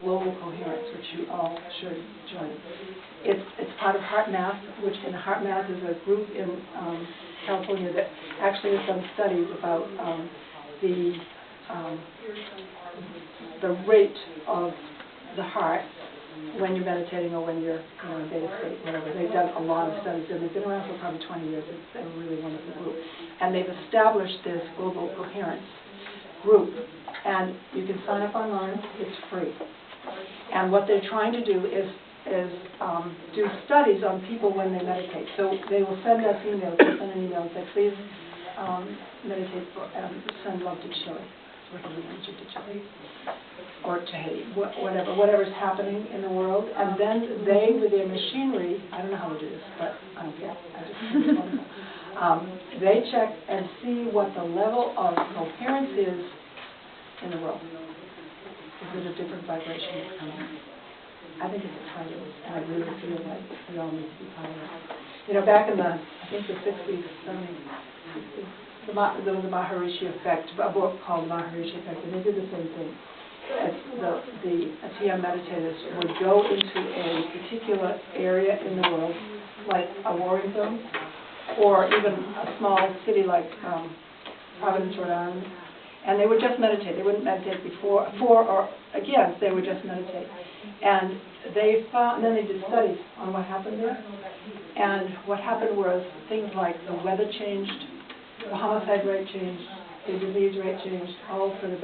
Global Coherence, which you all should join. It's part of HeartMath, which in HeartMath is a group in California that actually has done studies about the rate of the heart when you're meditating or when you're in beta state, whatever. They've done a lot of studies, and they've been around for probably 20 years. It's a really wonderful group. And they've established this Global Coherence group, and you can sign up online. It's free. And what they're trying to do is do studies on people when they meditate. So they will send us emails. They'll send an email and say, please meditate and send love to Chile, or healing energy to Chile, or to Haiti, whatever's happening in the world. And then they, with their machinery, I don't know how to do this, but I don't care. I just think it's wonderful. They check and see what the level of coherence is in the world. Is it a different vibration that's coming? I think it's exciting, and I really feel like we all need to be part of it. You know, back in the, I think the 60s, 70s, 60s, there was a Maharishi effect, a book called Maharishi Effect, and they did the same thing. The TM meditators would go into a particular area in the world, like a warring zone, or even a small city like Providence, Rhode Island, and they would just meditate. They wouldn't meditate for or against. They would just meditate. And they found, and then they did studies on what happened there. And what happened was things like the weather changed, the homicide rate changed, the disease rate changed, all for the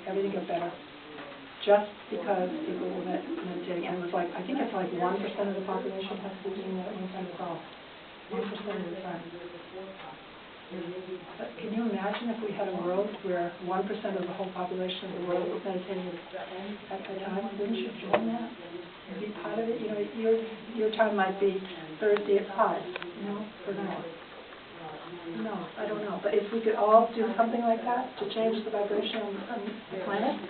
everything got better, just because people were meditating. And it was like, I think it's like 1% of the population has to be doing that at one time. It's all 1% of the time. But can you imagine if we had a world where 1% of the whole population of the world was meditating at the time? Wouldn't you join that and be part of it? You know, your time might be Thursday at 5, for now. No, I don't know. But if we could all do something like that to change the vibration on the planet.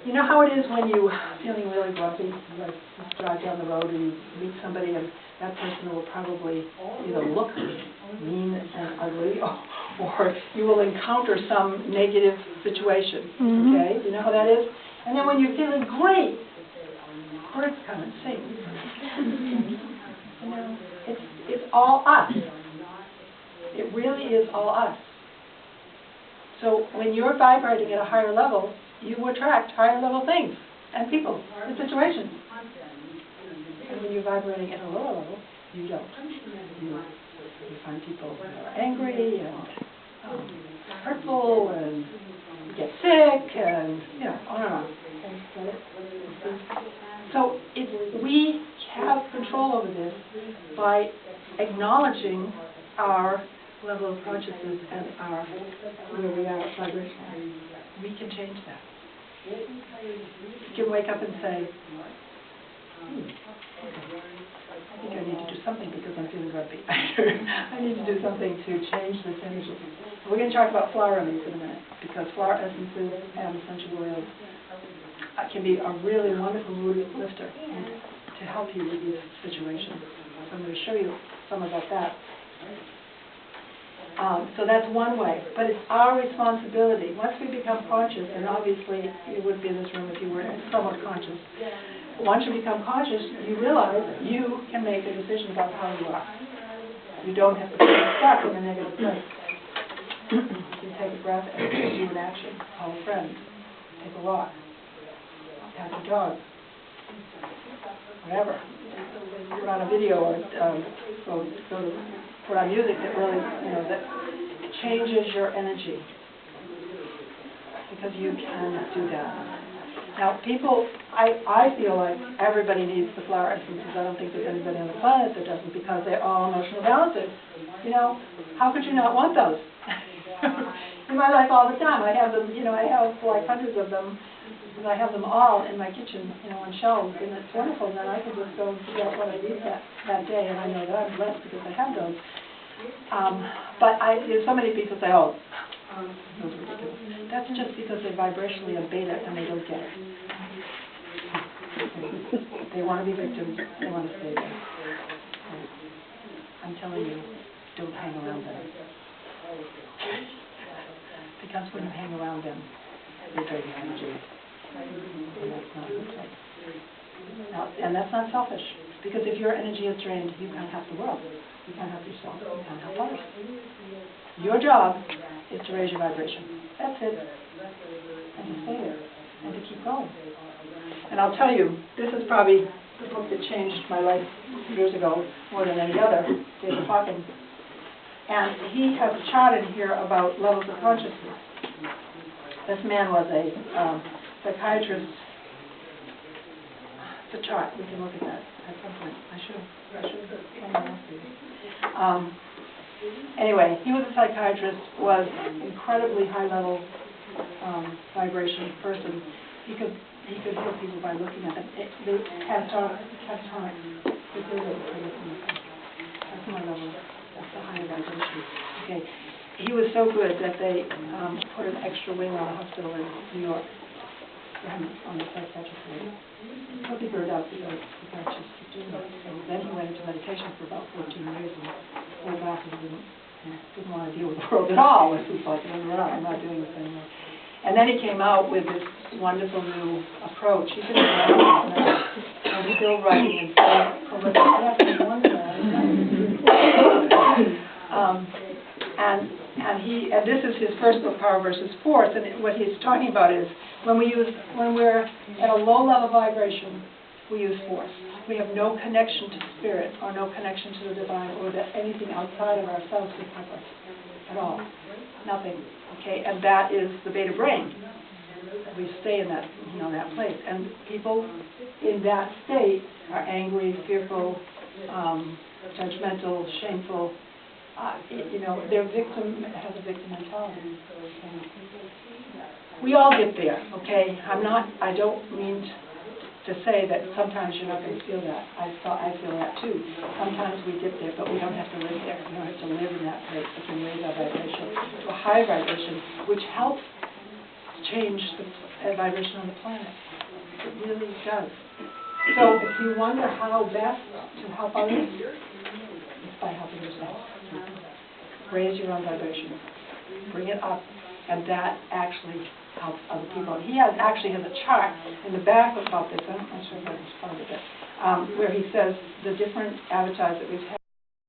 You know how it is when you're feeling really grumpy, like you drive down the road and you meet somebody and that person will probably either look mean and ugly or you will encounter some negative situation, okay? You know how that is? And then when you're feeling great, birds come and sing. You know, it's all us. It really is all us. So when you're vibrating at a higher level, you attract higher level things and people and situations. And when you're vibrating at a lower level, you don't. You find people that are angry and hurtful and get sick and, on and on. So we have control over this by acknowledging our level of consciousness and where we are vibrationally. We can change that. You can wake up and say, I think I need to do something because I'm feeling grumpy. I need to do something to change this energy. We're going to talk about flower remedies in a minute, because flower essences and essential oils can be a really wonderful mood lifter to help you with these situations. So I'm going to show you some about that. So that's one way, but it's our responsibility. Once we become conscious, and obviously you wouldn't be in this room if you weren't somewhat conscious. Once you become conscious, you realize that you can make a decision about how you are. You don't have to be stuck in a negative place. You can take a breath and do an action. Call a friend. Take a walk. Pat your dog. Whatever. Put on a video or put on music that really, that changes your energy. Because you can do that. Now, people, I feel like everybody needs the flower essences. I don't think there's anybody on the planet that doesn't, because they're all emotional balances. How could you not want those? In my life all the time, I have them, I have like hundreds of them, and I have them all in my kitchen, on shelves, and it's wonderful. And then I can just go and figure out what I need that day, and I know that I'm blessed because I have those. But there's so many people say, oh, those are ridiculous. That's just because they're vibrationally in beta and they don't get it. They want to be victims. They want to stay there. I'm telling you, don't hang around them. Because when you hang around them, they drain your energy. And that's not selfish, because if your energy is drained, you can't help the world. You can't help yourself. You can't help others. Your job is to raise your vibration. That's it. And to stay there. And to keep going. And I'll tell you, this is probably the book that changed my life years ago more than any other, David Hawkins. And he has a chart in here about levels of consciousness. This man was a psychiatrist. The chart, we can look at that at some point. I should. Anyway, he was a psychiatrist, was incredibly high-level vibration person. He could heal people by looking at them. The catatonic, that's my level. That's the higher vibration. Okay. He was so good that they put an extra wing on the hospital in New York for him on the psychiatric wing. Took the bird out because he can't just keep doing that. So then he went into meditation for about 14 years and went back and didn't want to deal with the world at all. It was like, I'm not doing this anymore. And then he came out with this wonderful new approach. He's been around now, and he's still writing and still prolific. And this is his first book, Power versus Force. And what he's talking about is when we're at a low level vibration, we use force. We have no connection to spirit or no connection to the divine or to anything outside of ourselves to help us at all. Nothing. Okay, and that is the beta brain. We stay in that, that place. And people in that state are angry, fearful, judgmental, shameful. Their victim has a victim mentality. We all get there. Okay, I don't mean to say that sometimes you're not going to feel that. I feel that too. Sometimes we get there, but we don't have to live there. We don't have to live in that place. We can raise our vibration to a high vibration, which helps change the vibration on the planet. It really does. So if you wonder how best to help others, it's by helping yourself. Raise your own vibration. Bring it up. And that actually helps other people. He actually has a chart in the back about this. I'm not sure if I can find it, where he says the different avatars that we've had.